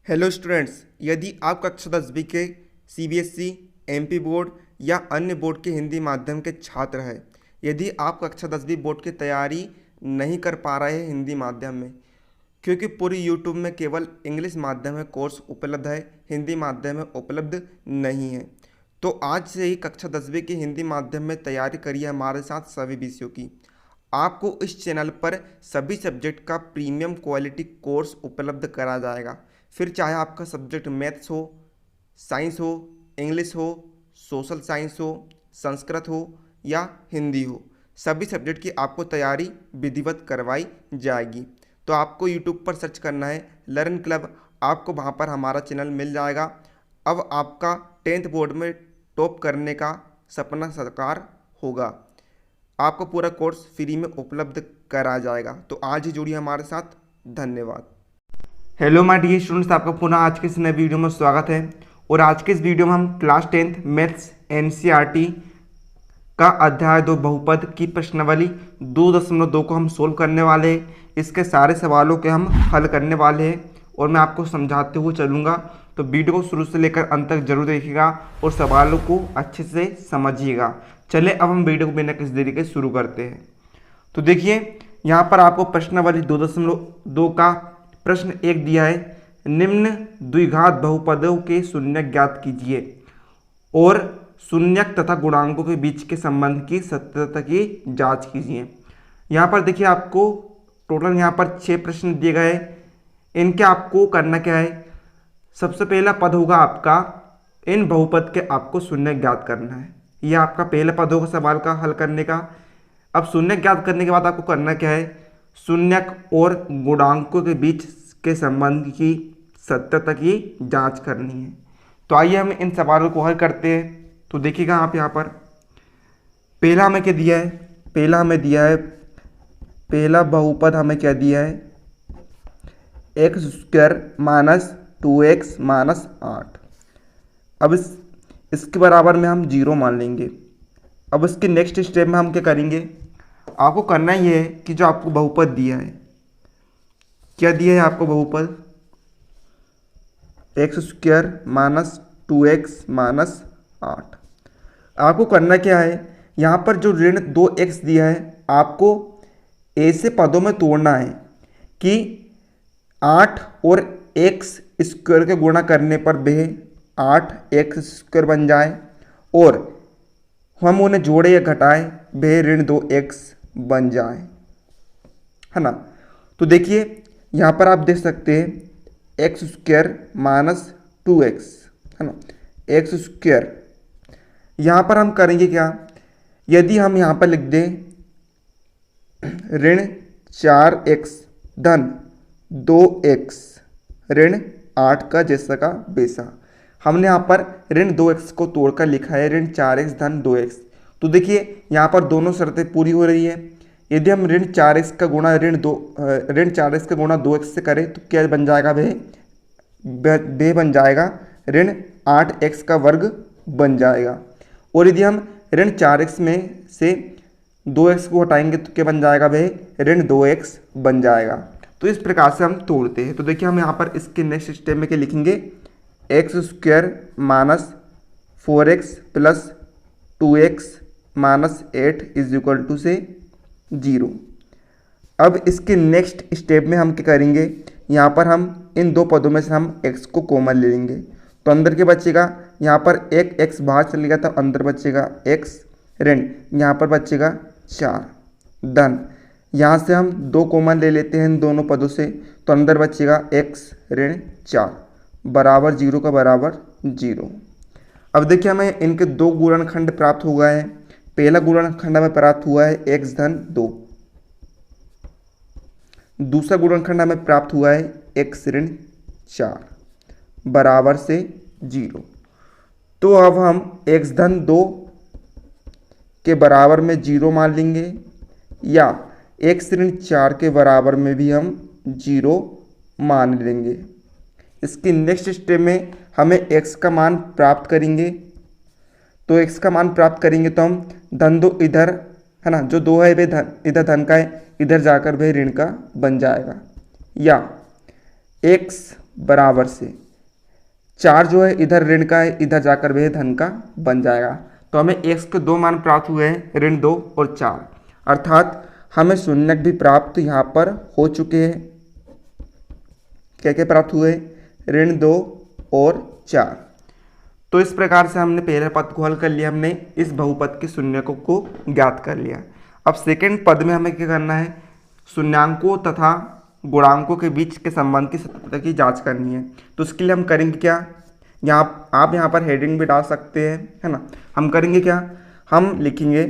Hello students, यदि आप कक्षा 10वीं के सीबीएसई, एमपी बोर्ड या अन्य बोर्ड के हिंदी माध्यम के छात्र हैं, यदि आप कक्षा 10वीं बोर्ड की तैयारी नहीं कर पा रहे हैं हिंदी माध्यम में, क्योंकि पूरी यूट्यूब में केवल इंग्लिश माध्यम में कोर्स उपलब्ध है, हिंदी माध्यम में उपलब्ध नहीं है, तो आज से ही कक्षा 10वीं की हिंदी माध्यम में तैयारी करिए हमारे साथ सभी विषयों की। आपको इस चैनल पर सभी सब्जेक्ट का प्रीमियम क्वालिटी कोर्स उपलब्ध करा जाएगा। फिर चाहे आपका सब्जेक्ट मैथ्स हो, साइंस हो, इंग्लिश हो, सोशल साइंस हो, संस्कृत हो या हिंदी हो, सभी सब्जेक्ट की आपको तैयारी विधिवत करवाई जाएगी। तो आपको यूट्यूब पर सर्च करना है लर्न क्लब, आपको वहाँ पर हमारा चैनल मिल जाएगा। अब आपका 10th बोर्ड में टॉप करने का सपना साकार होगा। आपको पूरा कोर्स फ्री में उपलब्ध कराया जाएगा। तो आज ही जुड़िए हमारे साथ। धन्यवाद। हेलो माय डियर स्टूडेंट्स, आपका पुनः आज के इस नए वीडियो में स्वागत है। और आज के इस वीडियो में हम क्लास 10th मैथ्स एनसीईआरटी का अध्याय 2 बहुपद की प्रश्नावली 2.2 को हम सोल्व करने वाले हैं। इसके सारे सवालों के हम हल करने वाले हैं और मैं आपको समझाते हुए चलूँगा, तो वीडियो को शुरू से लेकर अंत तक जरूर देखिएगा और सवालों को अच्छे से समझिएगा। चले अब हम वीडियो को बिना किसी देरी के शुरू करते हैं। तो देखिए, यहाँ पर आपको प्रश्नावली 2.2 का प्रश्न 1 दिया है, निम्न द्विघात बहुपदों के शून्यक ज्ञात कीजिए और शून्यक तथा गुणांकों के बीच के संबंध की सत्यता की जांच कीजिए। यहाँ पर देखिए, आपको टोटल यहाँ पर 6 प्रश्न दिए गए। इनके आपको करना क्या है, सबसे पहला पद होगा आपका, इन बहुपद के आपको शून्यक ज्ञात करना है। यह आपका पहला पद होगा सवाल का हल करने का। अब शून्यक ज्ञात करने के बाद आपको करना क्या है, शून्यक और गुणांकों के बीच के संबंध की सत्यता की जांच करनी है। तो आइए हम इन सवालों को हल करते हैं। तो देखिएगा आप यहाँ पर पहला हमें क्या दिया है, पहला बहुपद हमें क्या दिया है, x² माइनस 2x माइनस 8। अब इसके बराबर में हम 0 मान लेंगे। अब इसके नेक्स्ट स्टेप में हम क्या करेंगे, आपको करना ही है कि जो आपको बहुपद दिया है, क्या दिया है आपको बहुपद, x² माइनस 2x माइनस 8। आपको करना क्या है, यहाँ पर जो ऋण 2x दिया है, आपको ऐसे पदों में तोड़ना है कि 8 और x² के गुणा करने पर वह 8x² बन जाए और हम उन्हें जोड़े या घटाएं वह ऋण 2x बन जाए, है ना। तो देखिए यहाँ पर आप देख सकते हैं x² माइनस 2x, है ना, x²। यहाँ पर हम करेंगे क्या, यदि हम यहाँ पर लिख दें ऋण 4x धन 2x ऋण 8 का जैसा का वैसा। हमने यहाँ पर ऋण 2x को तोड़कर लिखा है ऋण 4x धन 2x। तो देखिए यहाँ पर दोनों शर्तें पूरी हो रही है। यदि हम ऋण 4x का गुणा ऋण 4x का गुणा 2x से करें तो क्या बन जाएगा, वह बन जाएगा ऋण 8x का वर्ग बन जाएगा। और यदि हम ऋण 4x में से 2x को हटाएंगे तो क्या बन जाएगा, वह ऋण 2x बन जाएगा। तो इस प्रकार से हम तोड़ते हैं। तो देखिए हम यहाँ पर इसके नेक्स्ट स्टेप में क्या लिखेंगे, x² minus 4x plus 2x minus 8 is equal to से 0। अब इसके नेक्स्ट स्टेप में हम क्या करेंगे, यहाँ पर हम इन दो पदों में से हम x को कॉमन ले लेंगे। तो अंदर के बचेगा, यहाँ पर एक x बाहर चल गया था, अंदर बचेगा x ऋण यहाँ पर बचेगा 4 धन, यहाँ से हम 2 कॉमन ले लेते हैं इन दोनों पदों से, तो अंदर बचेगा x ऋण 4 बराबर 0 का बराबर 0। अब देखिए हमें इनके 2 गुणनखंड प्राप्त हो गए हैं। पहला गुणनखंड हमें प्राप्त हुआ है x धन 2, दूसरा गुणनखंड हमें प्राप्त हुआ है x ऋण 4 बराबर से 0। तो अब हम x धन 2 के बराबर में 0 मान लेंगे या x ऋण 4 के बराबर में भी हम 0 मान लेंगे। इसके नेक्स्ट स्टेप में हमें x का मान प्राप्त करेंगे। तो x का मान प्राप्त करेंगे तो हम धन 2 इधर, है ना, जो 2 है वे इधर धन का है, इधर जाकर वह ऋण का बन जाएगा, या x बराबर से 4 जो है इधर ऋण का है, इधर जाकर वह धन का बन जाएगा। तो हमें x के 2 मान प्राप्त हुए हैं, ऋण 2 और 4, अर्थात हमें शून्यक भी प्राप्त यहाँ पर हो चुके हैं। क्या क्या प्राप्त हुए? ऋण 2 और 4। तो इस प्रकार से हमने पहले पद को हल कर लिया, हमने इस बहुपद के शून्यकों को ज्ञात कर लिया। अब सेकंड पद में हमें क्या करना है? शून्यांकों तथा गुणांकों के बीच के संबंध की सत्यता की जांच करनी है। तो उसके लिए हम करेंगे क्या? आप यहाँ पर हेडिंग भी डाल सकते हैं, है ना। हम करेंगे क्या? हम लिखेंगे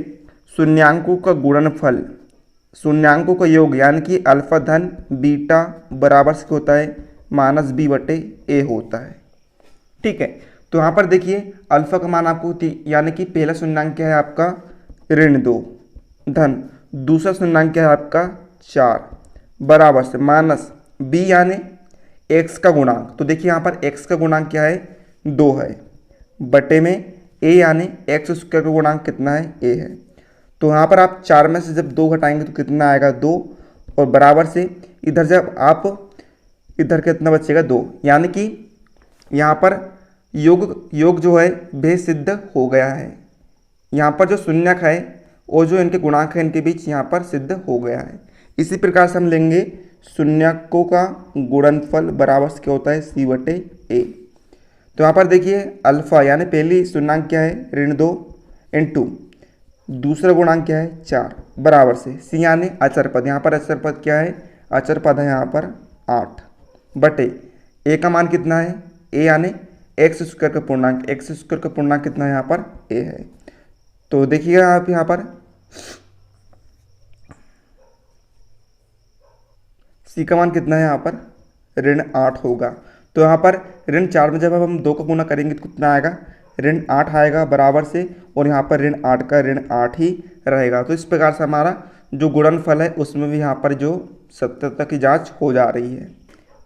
शून्यांकों का गुणनफल, शून्यांकों का योग, यानी कि अल्फा धन बीटा बराबर से होता है -b/a होता है। ठीक है, तो यहाँ पर देखिए अल्फा का मान आपको यानी कि पहला शून्यांक क्या है आपका? ऋण 2 धन, दूसरा शून्यांक क्या है आपका? 4 बराबर से -b यानी x का गुणांक। तो देखिए यहाँ पर x का गुणांक क्या है? 2 है, बटे में a यानी x स्क्वायर का गुणांक कितना है? a है। तो यहाँ पर आप 4 में से जब 2 घटाएंगे तो कितना आएगा? 2, और बराबर से इधर जब आप इधर कितना बचेगा? 2, यानी कि यहाँ पर योग जो है वह सिद्ध हो गया है। यहाँ पर जो शून्यक है और जो इनके गुणांक है इनके बीच यहाँ पर सिद्ध हो गया है। इसी प्रकार से हम लेंगे शून्यकों का गुणनफल बराबर से क्या होता है? c/a। तो यहाँ पर देखिए अल्फा यानी पहली शून्यंक क्या है? ऋण 2 इंटू दूसरा गुणांक क्या है? 4 बराबर से c यानी अचर पद। यहाँ पर अचर पद क्या है? अचर पद है यहाँ पर 8 बटे a का मान कितना है? a यानी एक्स स्क्वायर का पूर्णांक, एक्स स्क्वायर का पूर्णांक कितना है? यहाँ पर a है। तो देखिएगा आप यहाँ पर c का मान कितना है? यहाँ पर ऋण 8 होगा। तो यहाँ पर ऋण 4 में जब हम 2 का गुणा करेंगे तो कितना आएगा? ऋण 8 आएगा बराबर से, और यहाँ पर ऋण 8 का ऋण 8 ही रहेगा। तो इस प्रकार से हमारा जो गुणनफल है उसमें भी यहाँ पर जो सत्यता की जांच हो जा रही है।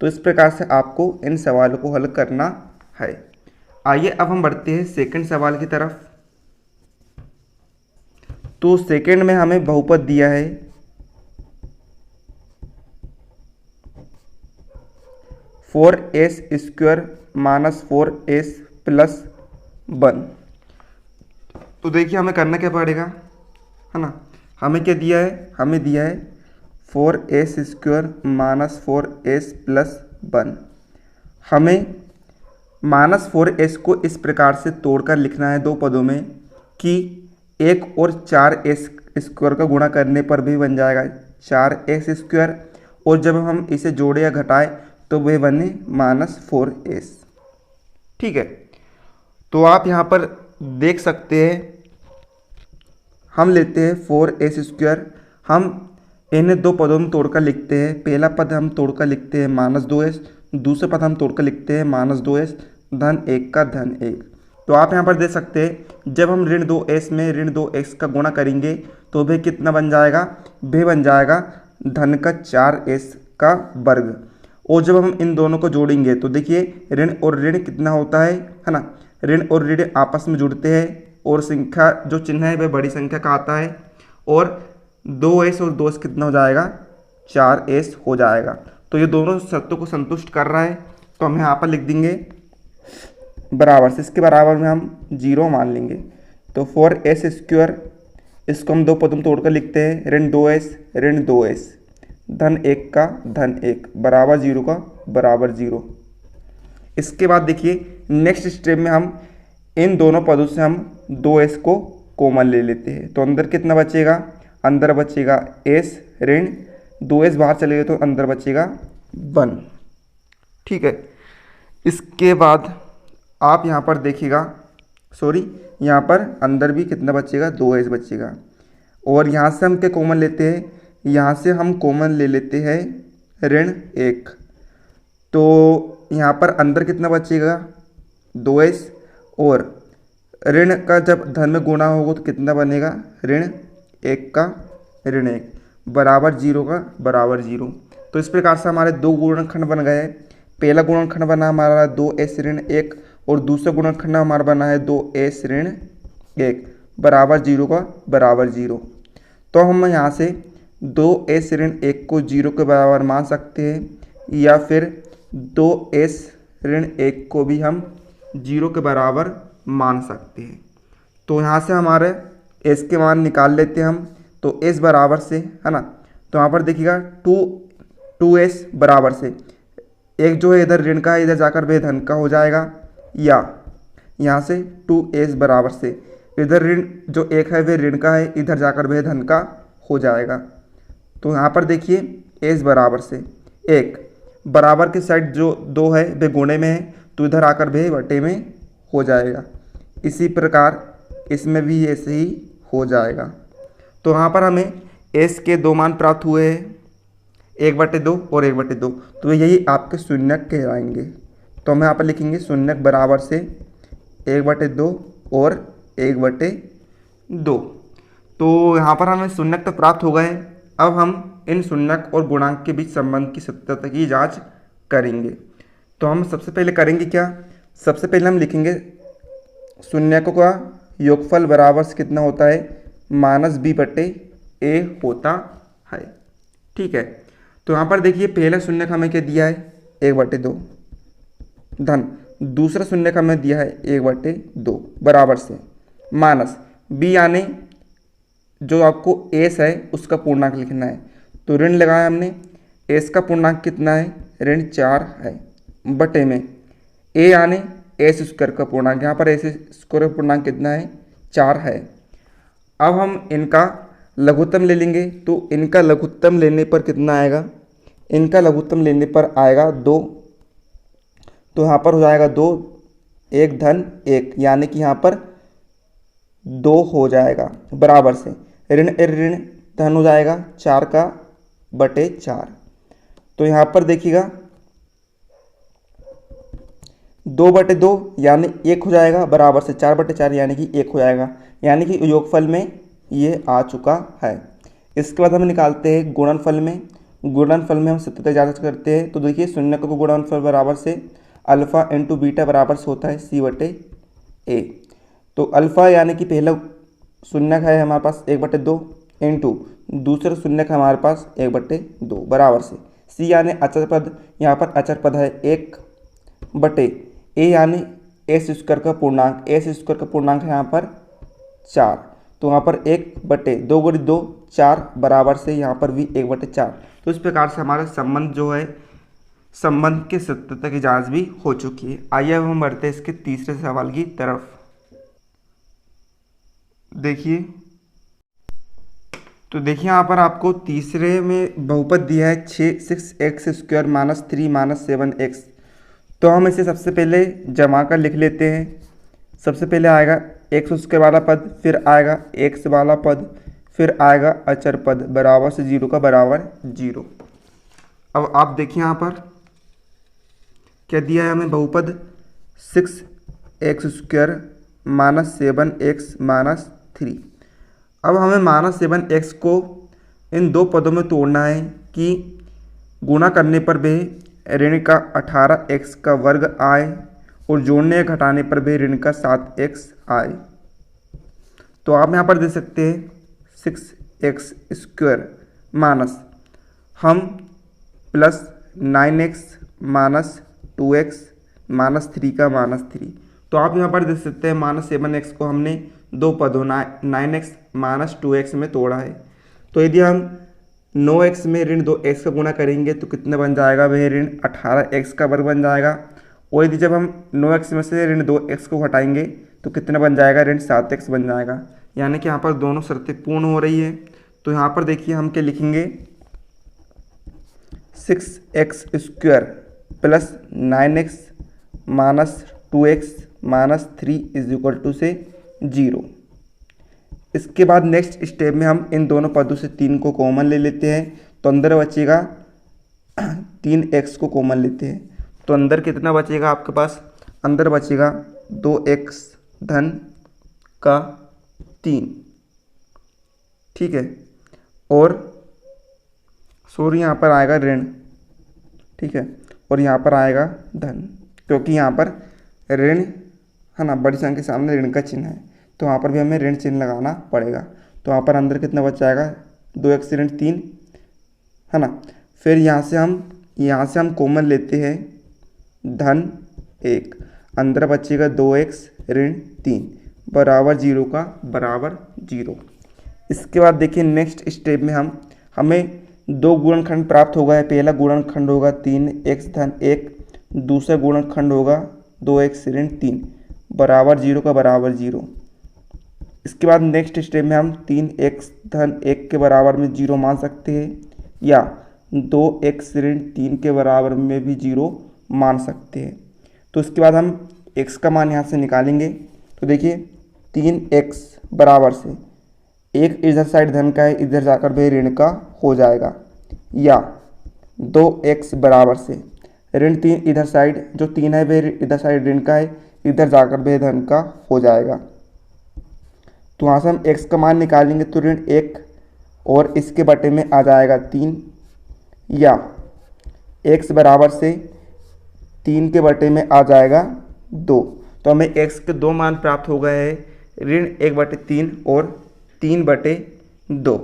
तो इस प्रकार से आपको इन सवालों को हल करना है। आइए अब हम बढ़ते हैं सेकंड सवाल की तरफ। तो सेकंड में हमें बहुपद दिया है 4s² - 4s + 1। तो देखिए हमें करना क्या पड़ेगा, है ना। हमें क्या दिया है? हमें दिया है 4s² - 4s + 1। हमें -4s को इस प्रकार से तोड़कर लिखना है दो पदों में कि 1 और 4s² का गुणा करने पर भी बन जाएगा 4s², और जब हम इसे जोड़े या घटाएं तो वह बने -4s। ठीक है, तो आप यहाँ पर देख सकते हैं, हम लेते हैं 4s², हम इन्हें दो पदों में तोड़कर लिखते हैं। पहला पद हम तोड़कर लिखते हैं -2s, दूसरा पद हम तोड़कर लिखते हैं -2s धन 1 का धन 1। तो आप यहाँ पर देख सकते हैं जब हम ऋण 2s में ऋण 2x का गुणा करेंगे तो वह कितना बन जाएगा? वह बन जाएगा धन का 4s का वर्ग। और जब हम इन दोनों को जोड़ेंगे तो देखिए ऋण और ऋण कितना होता है ना। ऋण और ऋण आपस में जुड़ते हैं और संख्या जो चिन्ह है वह बड़ी संख्या का आता है, और 2s और 2s कितना हो जाएगा? 4s हो जाएगा। तो ये दोनों शर्तों को संतुष्ट कर रहा है, तो हम यहाँ पर लिख देंगे बराबर से, इसके बराबर में हम 0 मान लेंगे। तो 4s², इसको हम दो पदों में तोड़कर लिखते हैं ऋण 2s धन 1 का धन 1 बराबर 0 का बराबर 0। इसके बाद देखिए नेक्स्ट स्टेप में हम इन दोनों पदों से हम 2s को कॉमन ले लेते हैं। तो अंदर कितना बचेगा? अंदर बचेगा s ऋण 2s, बाहर चलेगा तो अंदर बचेगा 1। ठीक है, इसके बाद आप यहाँ पर देखिएगा, यहाँ पर अंदर भी कितना बचेगा? 2s बचेगा। और यहाँ से हम क्या कॉमन लेते हैं? यहाँ से हम कॉमन ले लेते हैं ऋण 1। तो यहाँ पर अंदर कितना बचेगा? 2s, और ऋण का जब धन में गुणा होगा तो कितना बनेगा? ऋण 1 का ऋण 1 बराबर 0 का बराबर 0। तो इस प्रकार से हमारे दो गुणनखंड बन गए। पहला गुणनखंड बना हमारा 2s ऋण 1, और दूसरा गुणनखंड हमारा बना है 2s ऋण 1 बराबर 0 का बराबर 0। तो हम यहाँ से 2s ऋण 1 को 0 के बराबर मान सकते हैं, या फिर 2s ऋण 1 को भी हम 0 के बराबर मान सकते हैं। तो यहाँ से हमारे s के मान निकाल लेते हैं हम। तो s बराबर से, है ना, तो यहाँ पर देखिएगा 2s बराबर से एक जो है इधर ऋण का है, इधर जाकर वे धन का हो जाएगा, या यहाँ से 2s बराबर से इधर ऋण जो एक है वे ऋण का है, इधर जाकर वे धन का हो जाएगा। तो यहाँ पर देखिए s बराबर से एक, बराबर की साइड जो 2 है वे गुणे में है, तो इधर आकर वे बटे में हो जाएगा। इसी प्रकार इसमें भी ऐसे ही हो जाएगा। तो यहाँ पर हमें s के 2 मान प्राप्त हुए हैं, 1/2 और 1/2, तो यही आपके शून्यक कहलाएंगे। तो हम यहाँ पर लिखेंगे शून्यक बराबर से 1/2 और 1/2। तो यहाँ पर हमें शून्यक तो प्राप्त हो गए। अब हम इन शून्यक और गुणांक के बीच संबंध की सत्यता की जांच करेंगे। तो हम सबसे पहले करेंगे क्या, सबसे पहले हम लिखेंगे शून्यकों का योगफल बराबर से कितना होता है, -b/a होता है। ठीक है, तो यहाँ पर देखिए पहला शून्यक हमें क्या दिया है, 1/2 धन, दूसरा शून्यक हमें दिया है 1/2 बराबर से माइनस b, यानी जो आपको s है उसका पूर्णांक लिखना है। तो ऋण लगाया हमने, s का पूर्णांक कितना है, ऋण 4 है, बटे में a यानी s स्क्वायर का पूर्णांक, यहाँ पर s स्क्वायर का पूर्णांक कितना है, 4 है। अब हम इनका लघुत्तम ले लेंगे। तो इनका लघुत्तम लेने पर कितना आएगा, इनका लघुत्तम लेने पर आएगा 2। तो यहाँ पर हो जाएगा 2, 1 धन 1, यानी कि यहाँ पर 2 हो जाएगा, बराबर से ऋण ऋण धन हो जाएगा 4 का बटे 4। तो यहाँ पर देखिएगा 2/2 यानी 1 हो जाएगा, बराबर से 4/4 यानी कि 1 हो जाएगा, यानी कि योगफल में ये आ चुका है। इसके बाद हम निकालते हैं गुणनफल में। गुणनफल में हम सत्यता जांच करते हैं। तो देखिए शून्यक को गुणनफल बराबर से अल्फा इंटू बीटा बराबर से होता है c/a। तो अल्फा यानी कि पहला शून्यक है हमारे पास 1/2 इंटू दूसरा शून्यक है हमारे पास 1/2 बराबर से c यानी अचर पद, यहाँ पर अचर पद है 1/a यानी s स्क्वायर का पूर्णांक, s स्क्वायर का पूर्णांक है यहाँ पर 4। तो यहाँ पर 1/2 गुणित 2 4 बराबर से यहाँ पर भी 1/4। तो इस प्रकार से हमारा संबंध जो है, संबंध की सत्यता की जांच भी हो चुकी है। आइए अब हम बढ़ते हैं इसके तीसरे सवाल की तरफ। देखिए, तो देखिए यहाँ पर आपको तीसरे में बहुपद दिया है 6x² - 3 - 7x। तो हम इसे सबसे पहले जमा कर लिख लेते हैं। सबसे पहले आएगा x² वाला पद, फिर आएगा x वाला पद, फिर आएगा अचर पद बराबर से 0 का बराबर 0। अब आप देखिए यहाँ पर क्या दिया है हमें, बहुपद 6x² - 7x - 3। अब हमें -7x को इन दो पदों में तोड़ना है कि गुणा करने पर भी ऋण का 18x का वर्ग आए और जोड़ने या घटाने पर भी ऋण का 7x आए। तो आप यहाँ पर दे सकते हैं 6x² माइनस हम plus 9x minus 2x minus 3 का -3। तो आप यहाँ पर देख सकते हैं -7x को हमने दो पदों 9x माइनस 2x में तोड़ा है। तो यदि हम 9x में ऋण 2x का गुणा करेंगे तो कितना बन जाएगा, वह ऋण 18x का वर्ग बन जाएगा। और यदि जब हम 9x में से ऋण 2x को हटाएंगे तो कितना बन जाएगा, ऋण 7x बन जाएगा। यानी कि यहाँ पर दोनों शर्तें पूर्ण हो रही है। तो यहाँ पर देखिए हम क्या लिखेंगे, 6x² plus 9x minus 2x minus 3 = 0। इसके बाद नेक्स्ट स्टेप में हम इन दोनों पदों से 3 को कॉमन ले लेते हैं। तो अंदर बचेगा 3x को कॉमन लेते हैं। तो अंदर कितना बचेगा आपके पास, अंदर बचेगा 2x धन का 3। ठीक है, और सॉरी यहाँ पर आएगा ऋण, ठीक है, और यहाँ पर आएगा धन, क्योंकि यहाँ पर ऋण है ना, बड़ी संख्या के सामने ऋण का चिन्ह है, तो वहाँ पर भी हमें ऋण चिन्ह लगाना पड़ेगा। तो वहाँ पर अंदर कितना बच जाएगा, 2x ऋण 3 है ना। फिर यहाँ से हम कॉमन लेते हैं धन 1, अंदर बचेगा 2x ऋण 3 बराबर 0 का बराबर 0। इसके बाद देखिए नेक्स्ट स्टेप में हमें दो गुणनखंड प्राप्त होगा है। पहला गुणनखंड होगा 3x धन 1, दूसरा गुणनखंड होगा 2x ऋण 3 बराबर 0 का बराबर 0। इसके बाद नेक्स्ट स्टेप में हम 3x धन 1 के बराबर में 0 मान सकते हैं या 2x ऋण 3 के बराबर में भी 0 मान सकते हैं। तो इसके बाद हम x का मान यहाँ से निकालेंगे। तो देखिए 3x बराबर से एक इधर साइड धन का है, इधर जाकर भी ऋण का हो जाएगा, या 2x बराबर से ऋण 3 इधर साइड जो 3 है वह इधर साइड ऋण का है, इधर जाकर भी धन का हो जाएगा। तो वहाँ से हम x का मान निकालेंगे तो ऋण 1 और इसके बटे में आ जाएगा 3, या x बराबर से 3 के बटे में आ जाएगा 2। तो हमें x के दो मान प्राप्त हो गए हैं, ऋण 1/3 और 3/2।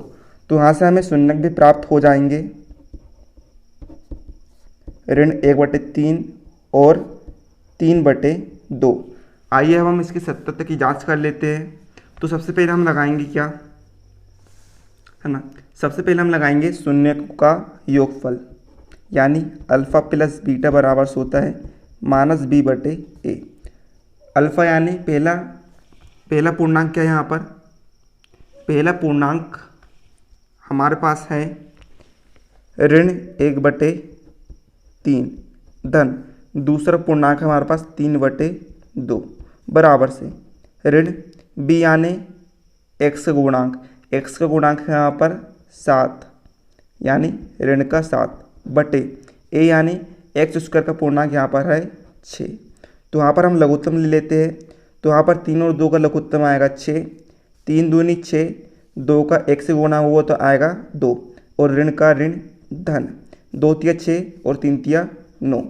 तो यहाँ से हमें शून्यक भी प्राप्त हो जाएंगे, ऋण 1/3 और 3/2। आइए अब हम इसकी सत्यता की जांच कर लेते हैं। तो सबसे पहले हम लगाएंगे क्या है ना, सबसे पहले हम लगाएंगे शून्यक का योगफल, यानी अल्फ़ा प्लस बीटा बराबर होता है -b/a। अल्फ़ा यानी पहला पूर्णांक क्या है, यहाँ पर पहला पूर्णांक हमारे पास है ऋण 1/3 धन दूसरा पूर्णांक हमारे पास 3/2 बराबर से ऋण b यानी x का गुणांक, x का गुणांक है यहाँ पर 7 यानी ऋण का 7 बटे a यानी x² का पूर्णांक यहाँ पर है 6। तो यहाँ पर हम लघुत्तम ले लेते हैं। तो यहाँ पर 3 और 2 का लघुत्तम आएगा 6, 3 दूनी 6, 2 का 1 से गुणा हुआ तो आएगा 2 और ऋण का ऋण धन 2 तिया 6 और 3 तिया 9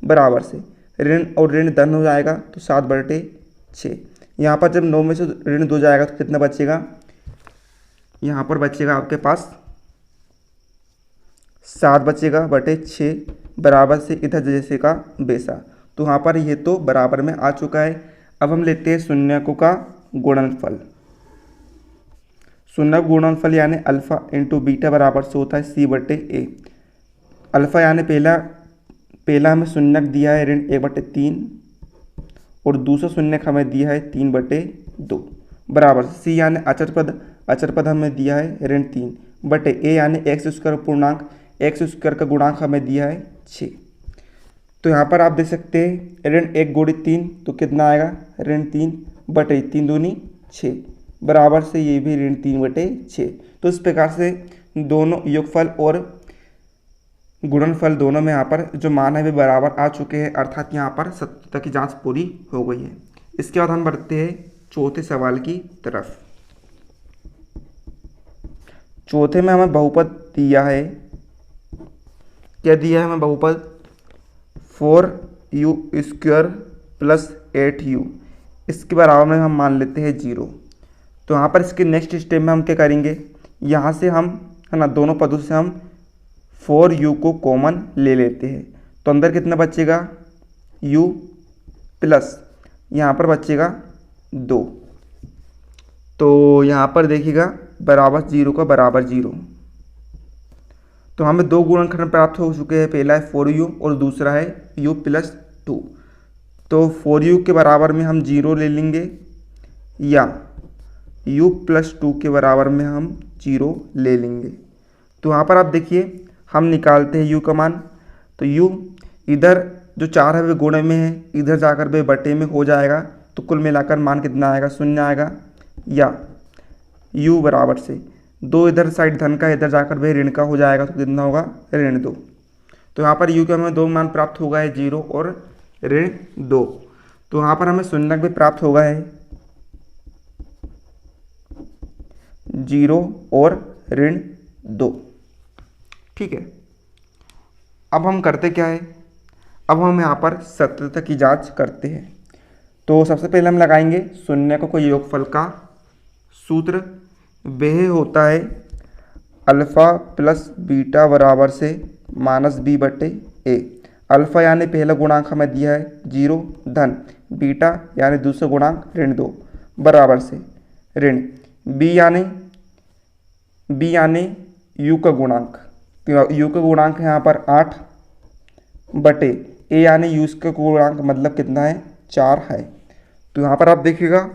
बराबर से ऋण और ऋण धन हो जाएगा तो 7/6। यहाँ पर जब 9 में से ऋण 2 जाएगा तो कितना बचेगा, यहाँ पर बचेगा आपके पास 7 बचेगा बटे 6 बराबर से इधर जैसे का वैसा। तो यहाँ पर ये तो बराबर में आ चुका है। अब हम लेते हैं शून्यकों का गुणनफल। शून्यक गुणनफल यानी अल्फ़ा इंटू बीटा बराबर से होता है c/a। अल्फ़ा यानी पहला हमें शून्यक दिया है ऋण 1/3 और दूसरा शून्यक हमें दिया है 3/2 बराबर से c यानी अचर पद हमें दिया है ऋण 3 बटे a यानी x² पूर्णांक, x² का गुणांक हमें दिया है 6। तो यहाँ पर आप देख सकते हैं ऋण 1 × 3 तो कितना आएगा, ऋण 3 बटे 3 दूनी 6 बराबर से ये भी ऋण 3/6। तो इस प्रकार से दोनों योगफल और गुणनफल दोनों में यहाँ पर जो मान है वे बराबर आ चुके हैं, अर्थात यहाँ पर सत्यता की जांच पूरी हो गई है। इसके बाद हम बढ़ते हैं चौथे सवाल की तरफ। चौथे में हमें बहुपद दिया है, क्या दिया है हमें बहुपद 4u² + 8u, इसके बराबर में हम मान लेते हैं 0। तो यहाँ पर इसके नेक्स्ट स्टेप में हम क्या करेंगे, यहाँ से हम है ना दोनों पदों से हम 4u को कॉमन ले लेते हैं। तो अंदर कितना बचेगा u प्लस यहाँ पर बचेगा 2। तो यहाँ पर देखिएगा बराबर 0 का बराबर 0। तो हमें दो गुणनखंड प्राप्त हो चुके हैं, पहला है 4u और दूसरा है u + 2। तो 4u के बराबर में हम 0 ले लेंगे या u + 2 के बराबर में हम 0 ले लेंगे। तो यहाँ पर आप देखिए हम निकालते हैं u का मान। तो u इधर जो 4 है वे गुणे में है, इधर जाकर वे बटे में हो जाएगा, तो कुल मिलाकर मान कितना आएगा, 0 आएगा, या u बराबर से 2 इधर साइड धन का, इधर जाकर वे ऋण का हो जाएगा, तो कितना होगा, ऋण 2। तो यहाँ पर u के हमें दो मान प्राप्त होगा है, 0 और ऋण 2। तो यहाँ पर हमें शून्यक भी प्राप्त होगा है 0 और ऋण 2। ठीक है, अब हम करते क्या है, अब हम यहाँ पर सत्यता की जांच करते हैं। तो सबसे पहले हम लगाएंगे शून्यकों को योगफल का सूत्र, वह होता है अल्फ़ा प्लस बीटा बराबर से -b/a। अल्फा यानी पहला गुणांक हमें दिया है 0 धन बीटा यानी दूसरा गुणांक ऋण 2 बराबर से ऋण बी यानी यू का गुणांक, यू का गुणांक है यहाँ पर 8 बटे ए यानी यू का गुणांक मतलब कितना है 4 है। तो यहाँ पर आप देखिएगा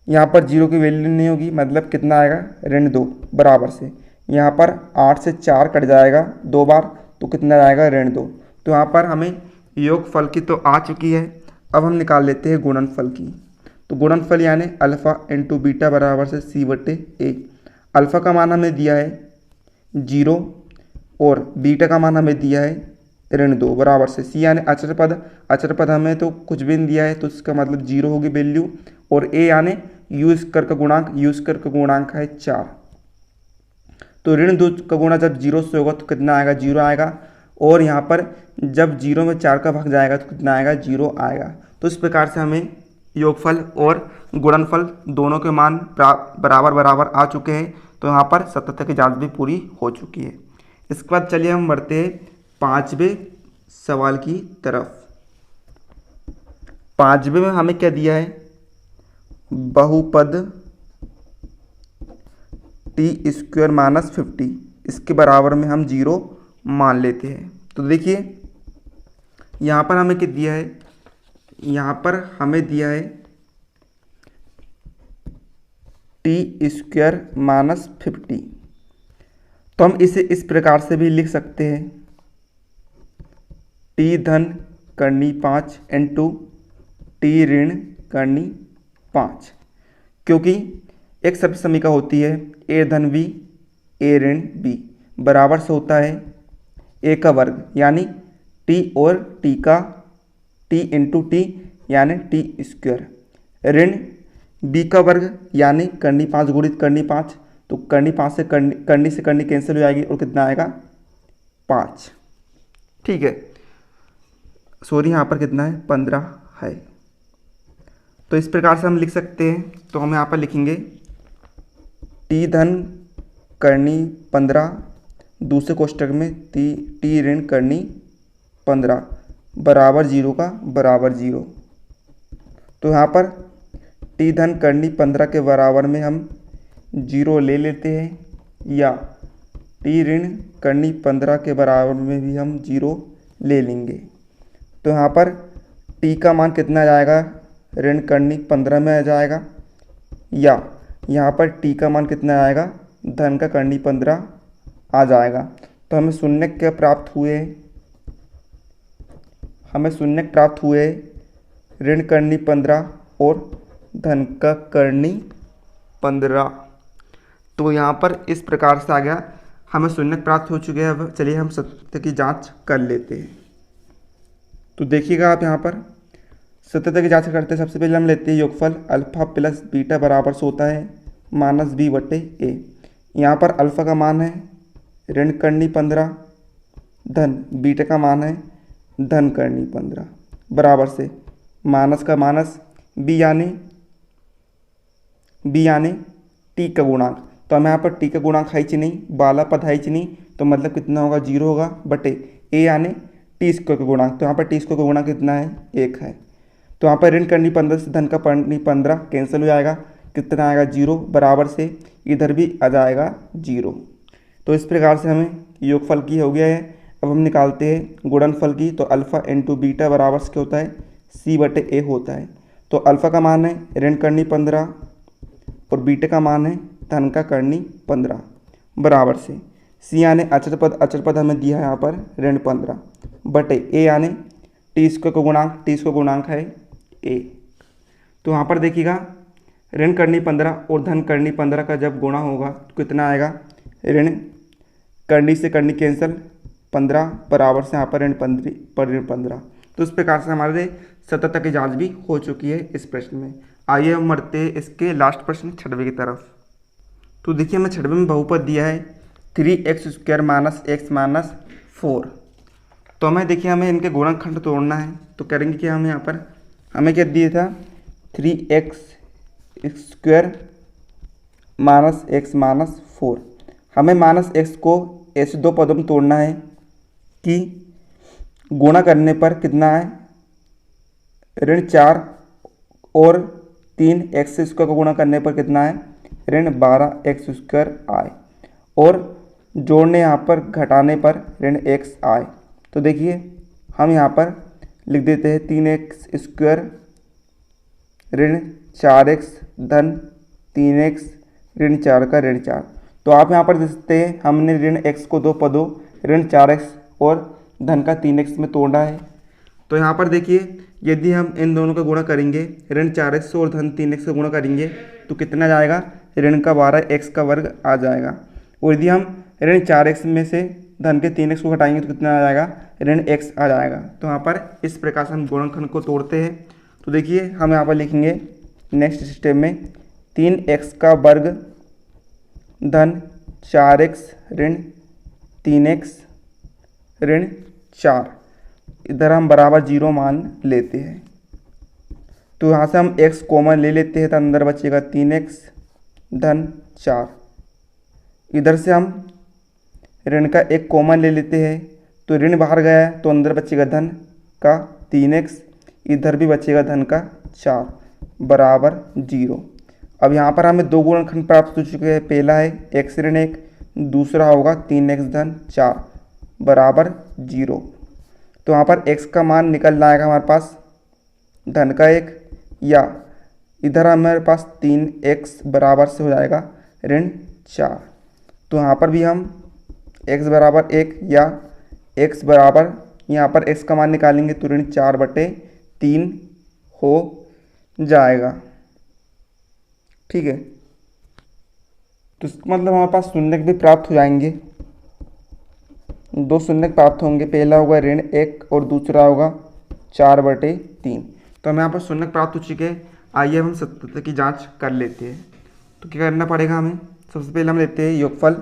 यहाँ पर 0 की वैल्यू नहीं होगी, मतलब कितना आएगा ऋण 2 बराबर से यहाँ पर 8 से 4 कट जाएगा 2 बार, तो कितना आएगा ऋण 2। तो यहाँ पर हमें योगफल की तो आ चुकी है, अब हम निकाल लेते हैं गुणनफल की। तो गुणनफल यानी अल्फ़ा इंटू बीटा बराबर से सी बटे ए। अल्फ़ा का मान हमें दिया है 0 और बीटा का मान हमें दिया है ऋण 2 बराबर से सी यानी अचर पद हमें तो कुछ भी नहीं दिया है, तो इसका मतलब 0 होगी वैल्यू, और ए यानी यू स्क्वायर का गुणांक है 4। तो ऋण 2 का गुणा जब 0 से होगा तो कितना आएगा 0 आएगा, और यहाँ पर जब 0 में 4 का भाग जाएगा तो कितना आएगा 0 आएगा। तो इस प्रकार से हमें योगफल और गुणनफल दोनों के मान बराबर आ चुके हैं। तो यहाँ पर सत्यता की जांच भी पूरी हो चुकी है। इसके बाद चलिए हम बढ़ते हैं 5वें सवाल की तरफ। 5वें में हमें क्या दिया है, बहुपद टी स्क्वायर माइनस 50, इसके बराबर में हम 0 मान लेते हैं। तो देखिए यहाँ पर हमें क्या दिया है, यहाँ पर हमें दिया है टी स्क्वायर माइनस 50। तो हम इसे इस प्रकार से भी लिख सकते हैं, टी धन करनी 5 इंटू टी ऋण करनी 5, क्योंकि एक सभी समीकरण होती है ए धन बी ए ऋण बी बराबर से होता है ए का वर्ग यानी टी और टी इंटू टी यानी टी स्क्वायर ऋण बी का वर्ग यानी करनी 5 गुणित करनी 5, तो करनी 5 से करनी कैंसिल हो जाएगी और कितना आएगा 5। ठीक है, सॉरी यहाँ पर कितना है 15 है। तो इस प्रकार से हम लिख सकते हैं। तो हम यहाँ पर लिखेंगे टी धन करनी 15 दूसरे कोष्टक में टी ऋण करनी 15 बराबर 0 का बराबर 0। तो यहाँ पर टी धन करनी 15 के बराबर में हम 0 ले लेते हैं, या टी ऋण करनी 15 के बराबर में भी हम 0 ले लेंगे। तो यहाँ पर टी का मान कितना आ जाएगा, ऋण करनी 15 में आ जाएगा, या यहाँ पर टी का मान कितना आएगा, धन का करनी 15 आ जाएगा। तो हमें शून्य प्राप्त हुए ऋण करनी 15 और धन का करनी 15। तो यहाँ पर इस प्रकार से आ गया, हमें शून्य प्राप्त हो चुके हैं। अब चलिए हम सत्य की जांच कर लेते हैं। तो देखिएगा आप यहाँ पर सत्यता की जांच करते हैं। सबसे पहले हम लेते हैं योगफल अल्फा प्लस बीटा बराबर से होता है माइनस बी बटे ए। यहाँ पर अल्फा का मान है ऋण करनी 15 धन बीटा का मान है धन करनी 15 बराबर से माइनस का माइनस बी यानी टी का गुणांक। तो हमें यहाँ पर टी का गुणांक है ही नहीं, बाला पद है ही नहीं, तो मतलब कितना होगा 0 होगा बटे ए यानी टी स्क्वायर का गुणांक। तो यहाँ पर टी स्क्वायर का गुणांक कितना है 1 है। तो यहाँ पर ऋण करनी 15 से धन का करनी 15 कैंसिल हो जाएगा, कितना आएगा 0 बराबर से इधर भी आ जाएगा 0। तो इस प्रकार से हमें योगफल की हो गया है। अब हम निकालते हैं गुणनफल की। तो अल्फ़ा इंटू बीटा बराबर से क्या होता है सी बटे ए होता है। तो अल्फ़ा का मान है ऋण करनी 15 और बीटा का मान है धन का करनी 15 बराबर से सी यानी अचर पद हमें दिया है यहाँ पर ऋण 15 बटे ए यानी टी स्क्वायर गुणांक है ए। तो यहाँ पर देखिएगा ऋण करनी 15 और धन करनी 15 का जब गुणा होगा तो कितना आएगा, ऋण करनी से करनी कैंसिल 15 बराबर से यहाँ पर ऋण 15। तो इस प्रकार से हमारे सत्यता की जांच भी हो चुकी है इस प्रश्न में। आइए हम बढ़ते हैं इसके लास्ट प्रश्न 6वें की तरफ। तो देखिए हमें 6वें में बहुपद दिया है 3x square minus x minus 4। तो हमें देखिए हमें इनके गुणनखंड तोड़ना है। तो करेंगे कि हम यहाँ पर हमें क्या दिया था 3x square minus x minus 4। हमें माइनस एक्स को ऐसे दो पदों में तोड़ना है कि गुणा करने पर कितना है, ऋण 4 और 3x² को गुणा करने पर कितना है, ऋण 12x² आए, और जोड़ने यहाँ पर घटाने पर ऋण x आए। तो देखिए हम यहाँ पर लिख देते हैं 3x² ऋण 4x धन 3x ऋण 4 का ऋण 4। तो आप यहाँ पर देख सकते हैं हमने ऋण x को दो पदों ऋण 4x और धन का 3x में तोड़ा है। तो यहाँ पर देखिए यदि हम इन दोनों का गुणा करेंगे, ऋण 4x और धन 3x का गुणा करेंगे तो कितना जाएगा, ऋण का 12x का वर्ग आ जाएगा। और यदि हम ऋण 4x में से धन के 3x को घटाएंगे तो कितना आ जाएगा, ऋण x आ जाएगा। तो यहाँ पर इस प्रकार से हम गुणनखंड को तोड़ते हैं। तो देखिए हम यहाँ पर लिखेंगे नेक्स्ट स्टेप में 3x का वर्ग धन 4x ऋण 3x ऋण 4, इधर हम बराबर 0 मान लेते हैं। तो यहाँ से हम x कॉमन ले लेते हैं तो अंदर बचेगा 3x धन 4, इधर से हम ऋण का 1 कॉमन ले लेते हैं तो ऋण बाहर गया है तो अंदर बचेगा धन का 3x, इधर भी बचेगा धन का 4 बराबर 0। अब यहाँ पर हमें दो गुणनखंड प्राप्त हो चुके हैं, पहला है x ऋण 1, दूसरा होगा 3x धन 4 बराबर 0। तो यहाँ पर x का मान निकल आएगा हमारे पास धन का 1, या इधर हमारे पास 3x बराबर से हो जाएगा ऋण 4। तो यहाँ पर भी हम x बराबर 1 या x बराबर, यहाँ पर x का मान निकालेंगे तो ऋण 4/3 हो जाएगा। ठीक है, तो इसका मतलब हमारे पास शून्य भी प्राप्त हो जाएंगे, दो शून्य प्राप्त होंगे, पहला होगा ऋण 1 और दूसरा होगा 4/3। तो हमें यहाँ पर शून्य प्राप्त हो चुके हैं। आइए हम सत्यता की जांच कर लेते हैं। तो क्या करना पड़ेगा हमें, सबसे पहले हम लेते हैं योगफल।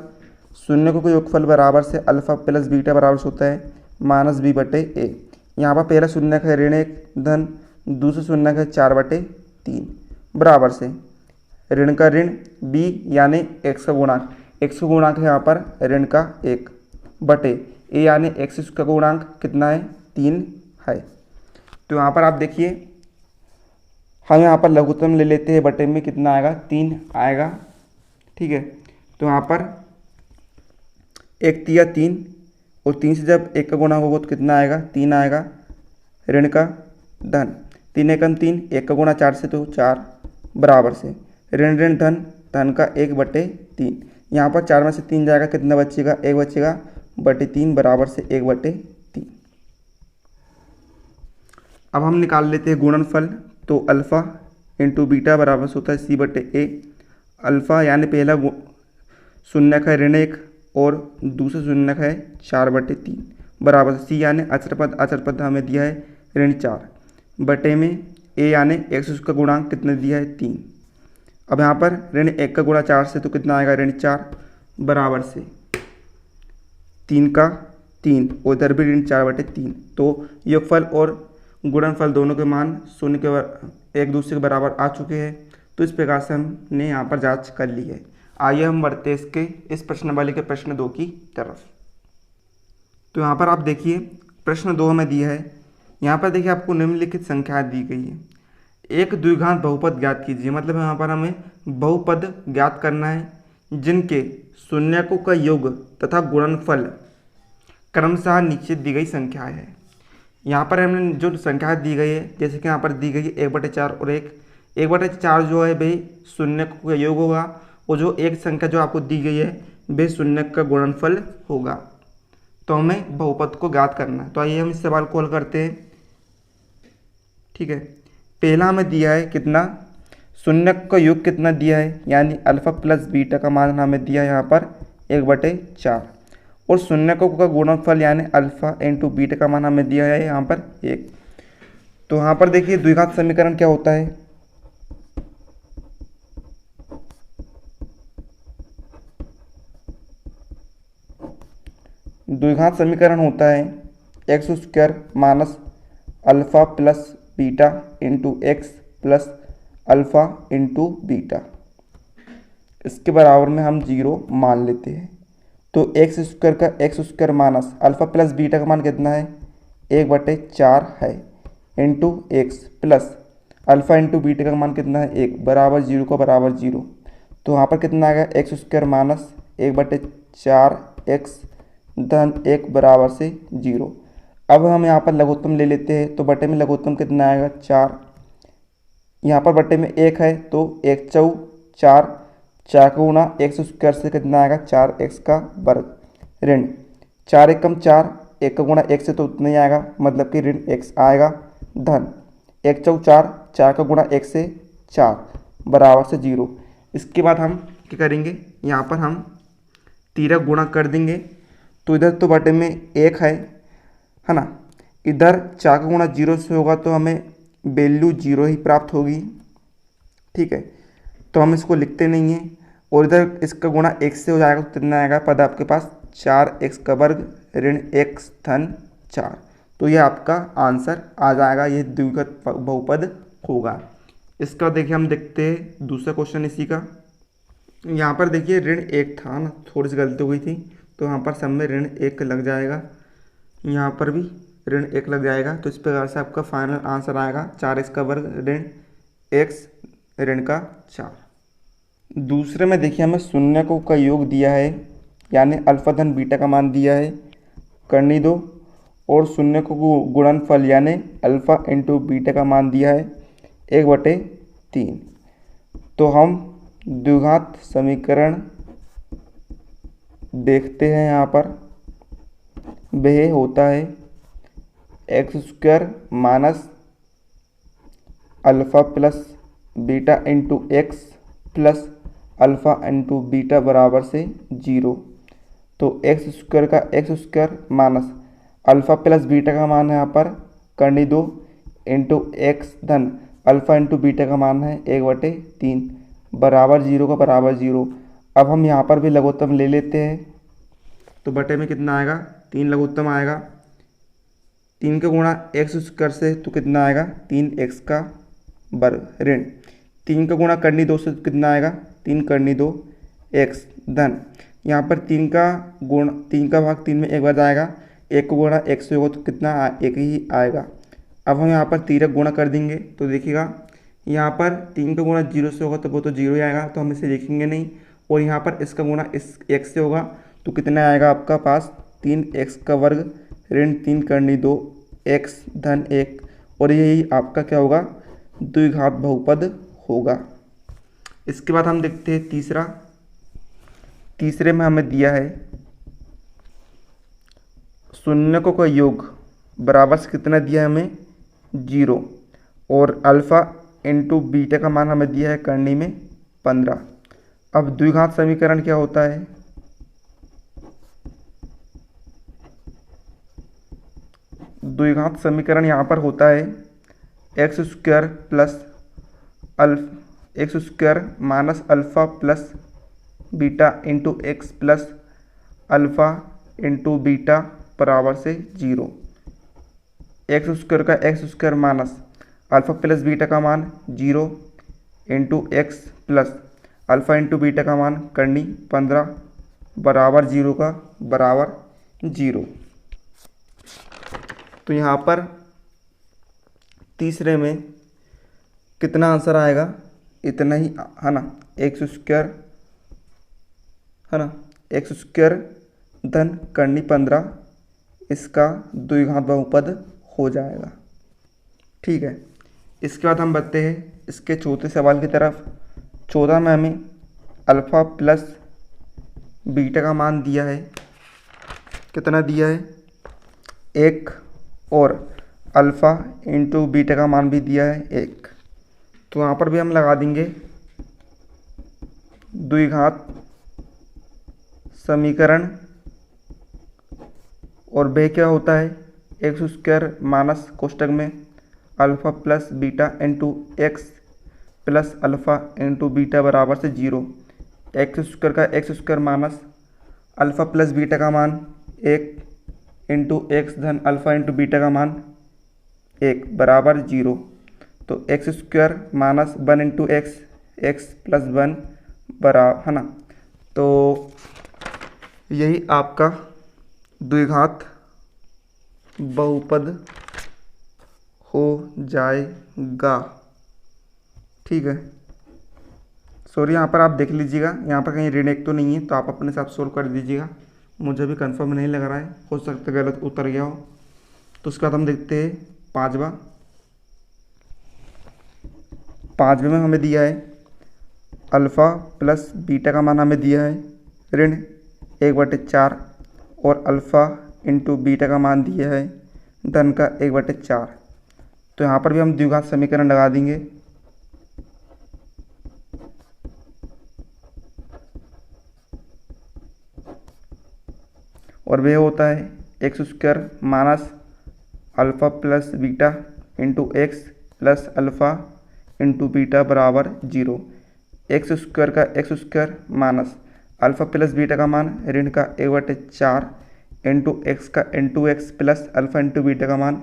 शून्य को योगफल बराबर से अल्फा प्लस बीटा बराबर से होता है -b/a। यहाँ पर पहला शून्य है ऋण 1 धन, दूसरा शून्य है 4/3 बराबर से ऋण का ऋण b यानी x का गुणांक, x का गुणांक है यहाँ पर ऋण का 1 बटे a यानी x का गुणांक कितना है, 3 है। तो यहाँ पर आप देखिए हम यहाँ पर लघुत्तम ले लेते हैं, बटे में कितना आएगा, 3 आएगा। ठीक है, तो यहाँ पर 1 तिया 3 और 3 से जब 1 का गुणा होगा तो कितना आएगा, 3 आएगा। ऋण का धन 3 एकम 3, 1 का गुणा 4 से तो 4 बराबर से ऋण ऋण धन, धन का 1/3। यहाँ पर 4 में से 3 जाएगा, कितना बचेगा, 1 बचेगा बटे 3 बराबर से 1/3। अब हम निकाल लेते हैं गुणनफल। तो अल्फ़ा इंटू बीटा बराबर से होता है c/a। अल्फ़ा यानी पहला शून्य है ऋण 1 और दूसरा शून्य है 4/3 बराबर से c यानी अचर पद हमें दिया है ऋण 4 बटे में a यानी x का गुणांक कितना दिया है, 3। अब यहाँ पर ऋण 1 का गुणा 4 से तो कितना आएगा, ऋण 4 बराबर से 3 का 3 और इधर भी ऋण 4/3। तो योगफल और गुणनफल दोनों के मान शून्य के एक दूसरे के बराबर आ चुके हैं। तो इस प्रकार से हमने यहाँ पर जांच कर ली है। आइए हम बढ़ते इसके इस प्रश्नावली के प्रश्न 2 की तरफ। तो यहाँ पर आप देखिए प्रश्न 2 हमें दिया है। यहाँ पर देखिए आपको निम्नलिखित संख्या दी गई है। एक द्विघात बहुपद ज्ञात कीजिए, मतलब यहाँ पर हमें बहुपद ज्ञात करना है जिनके शून्यकों का योग तथा गुणनफल क्रमशः नीचे दी गई संख्याएं है। यहाँ पर हमने जो संख्या दी गई है, जैसे कि यहाँ पर दी गई है 1/4 और 1/4 जो है भाई शून्य का योग होगा, और जो एक संख्या जो आपको दी गई है वे शून्य का गुणनफल होगा। तो हमें बहुपद को ज्ञात करना है। तो आइए हम इस सवाल को हल करते हैं। ठीक है, पहला हमें दिया है कितना, शून्य का योग कितना दिया है, यानी अल्फा प्लस बीटा का मान हमें दिया है यहाँ पर 1/4, और शून्यकों का गुणनफल यानी अल्फा इंटू बीटा का मान हमें दिया है यहाँ पर 1। तो यहाँ पर देखिए द्विघात समीकरण क्या होता है, द्विघात समीकरण होता है x² minus alpha plus beta into x plus alpha into beta, इसके बराबर में हम 0 मान लेते हैं। तो x² का x² minus alpha plus beta का मान कितना है, 1/4 है into x plus alpha into beta का मान कितना है 1 बराबर 0 का बराबर 0। तो यहाँ पर कितना आ गया एक्स स्क्वायर माइनस 1/4 एक्स धन 1 बराबर से 0। अब हम यहाँ पर लघुत्तम ले लेते हैं तो बटे में लघुत्तम कितना आएगा 4। यहाँ पर बटे में 1 है तो 1 चौ 4, 4 का गुणा एक्स स्क्वायर से कितना आएगा 4x का वर्ग ऋण 4 एकम 4, 1 का गुणा 1 से तो उतना ही आएगा मतलब कि ऋण x आएगा धन 1 चौ 4, 4 का गुणा 1 से 4 बराबर से 0। इसके बाद हम क्या करेंगे यहाँ पर हम तिरक गुणा कर देंगे तो इधर तो बटे में 1 है ना, इधर 4 का गुणा 0 से होगा तो हमें वैल्यू 0 ही प्राप्त होगी। ठीक है, तो हम इसको लिखते नहीं हैं और इधर इसका गुणा 1 से हो जाएगा तो कितना आएगा पद आपके पास 4x का वर्ग ऋण x धन 4। तो ये आपका आंसर आ जाएगा, ये द्विघात बहुपद होगा। इसका देखिए हम देखते हैं दूसरा क्वेश्चन इसी का। यहाँ पर देखिए ऋण 1 था ना, थोड़ी सी गलती हुई थी तो यहाँ पर सब में ऋण 1 लग जाएगा, यहाँ पर भी ऋण 1 लग जाएगा। तो इस प्रकार से आपका फाइनल आंसर आएगा 4x का वर्ग ऋण x ऋण का 4। दूसरे में देखिए हमें शून्य को का योग दिया है यानी अल्फा धन बीटा का मान दिया है करनी दो और शून्य को गुणनफल यानी अल्फा इंटू बीटा का मान दिया है 1/3। तो हम द्विघात समीकरण देखते हैं। यहाँ पर वह होता है x square minus alpha plus beta into x plus alpha into beta बराबर से 0। तो एक्स स्क्वायर का x square minus alpha plus beta का मान है यहाँ पर करनी दो इंटू एक्स धन अल्फ़ा इंटू बीटा का मान है 1/3 बराबर 0 का बराबर 0। अब हम यहाँ पर भी लघुत्तम ले लेते हैं तो बटे में कितना आएगा 3 लघुत्तम आएगा, 3 का गुणा एक्स स्क्वायर से तो कितना आएगा 3x का वर्ग ऋण 3 का गुणा करनी 2 से कितना आएगा 3 करनी 2 x धन यहाँ पर 3 का भाग 3 में एक बार जाएगा, 1 को गुणा x से होगा तो कितना 1 ही आएगा। अब हम यहाँ पर तिरक गुणा कर देंगे तो देखिएगा यहाँ पर 3 का गुणा 0 से होगा तो वो तो 0 ही आएगा, तो हम इसे लिखेंगे नहीं। और यहाँ पर इसका गुणा इस x से होगा तो कितना आएगा आपका पास 3x का वर्ग ऋण 3 करनी 2 x धन 1 और यही आपका क्या होगा द्विघात बहुपद होगा। इसके बाद हम देखते हैं तीसरे में हमें दिया है शून्यकों का योग बराबर से कितना दिया है हमें 0 और अल्फ़ा इंटू बीटा का मान हमें दिया है करनी में 15। अब द्विघात समीकरण क्या होता है द्विघात समीकरण यहाँ पर होता है x square plus x square minus alpha plus beta into x plus alpha into beta बराबर से 0। एक्स स्क्वायर का x square minus alpha plus beta का मान 0 into x plus alpha into beta का मान करनी 15 बराबर 0 का बराबर 0। तो यहाँ पर तीसरे में कितना आंसर आएगा इतना ही है ना, एक्स स्क्वायर है ना, एक्स स्क्वायर धन करनी 15 इसका द्विघात बहुपद हो जाएगा। ठीक है, इसके बाद हम बढ़ते हैं इसके चौथे सवाल की तरफ। 14 में हमें अल्फ़ा प्लस बीटा का मान दिया है, कितना दिया है 1 और अल्फ़ा इंटू बीटा का मान भी दिया है 1। तो यहाँ पर भी हम लगा देंगे द्विघात समीकरण और वह क्या होता है एक्स स्क्वायर माइनस कोष्टक में alpha plus beta into x plus alpha into beta बराबर से 0। एक्स स्क्वायर का x square minus alpha plus beta का मान 1 इंटू एक्स धन अल्फ़ा इंटू बीटा का मान 1 बराबर 0। तो x square minus 1 into x plus 1 बराबर है ना। तो यही आपका द्विघात बहुपद हो जाएगा। ठीक है, सॉरी यहाँ पर आप देख लीजिएगा, यहाँ पर कहीं ऋण एक तो नहीं है, तो आप अपने साथ सोल्व कर दीजिएगा। मुझे भी कंफर्म नहीं लग रहा है, हो सकता है गलत उतर गया हो। तो उसके बाद हम देखते हैं पाँचवें में हमें दिया है अल्फ़ा प्लस बीटा का मान हमें दिया है ऋण 1/4 और अल्फ़ा इंटू बीटा का मान दिया है धन का 1/4। तो यहाँ पर भी हम द्विघात समीकरण लगा देंगे। और वह होता है x² minus alpha plus beta into x plus alpha into beta बराबर 0। x² का x² minus alpha plus beta का मान ऋण का 1/4 इंटू एक्स का into x plus alpha into beta का मान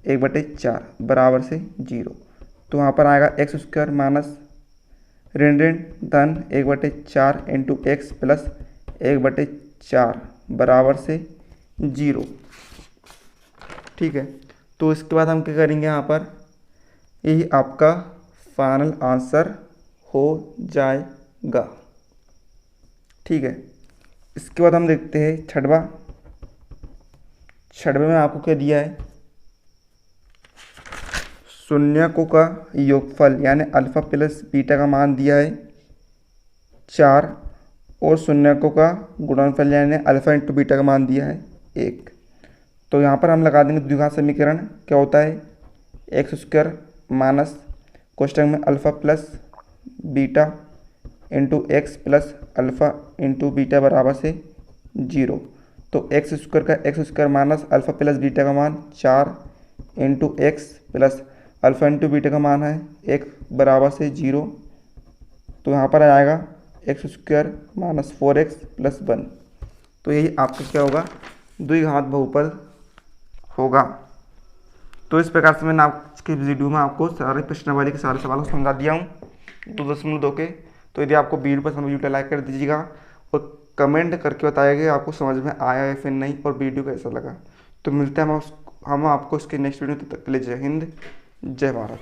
1/4 बराबर से 0। तो वहाँ पर आएगा x² माइनस ऋण धन 1/4 इंटू एक्स प्लस 1/4 बराबर से 0। ठीक है, तो इसके बाद हम क्या करेंगे, यहाँ पर यही आपका फाइनल आंसर हो जाएगा। ठीक है, इसके बाद हम देखते हैं छठवें में आपको क्या दिया है, शून्यकों का योगफल यानी अल्फ़ा प्लस बीटा का मान दिया है 4 और शून्यकों का गुणनफल यानी अल्फ़ा इंटू बीटा का मान दिया है 1। तो यहाँ पर हम लगा देंगे द्विघात समीकरण। क्या होता है x² माइनस कोष्टक में alpha plus beta into x plus alpha into beta बराबर से 0। तो x² का x² minus alpha plus beta का मान 4 into x plus alpha into beta का मान है 1 बराबर से 0। तो यहाँ पर आएगा x² माइनस 4x प्लस 1। तो यही आपका क्या होगा, द्विघात बहुपद होगा। तो इस प्रकार से मैंने आज के वीडियो में आपको सारे प्रश्नावली के सारे सवालों को समझा दिया हूँ 2.2 के। तो यदि आपको वीडियो पसंद वीडियो लाइक कर दीजिएगा और कमेंट करके बताइएगा कि आपको समझ में आया है फिर नहीं और वीडियो कैसा लगा। तो मिलते हैं हम आपको इसके नेक्स्ट वीडियो में। तब तक के लिए जय हिंद, जय भारत।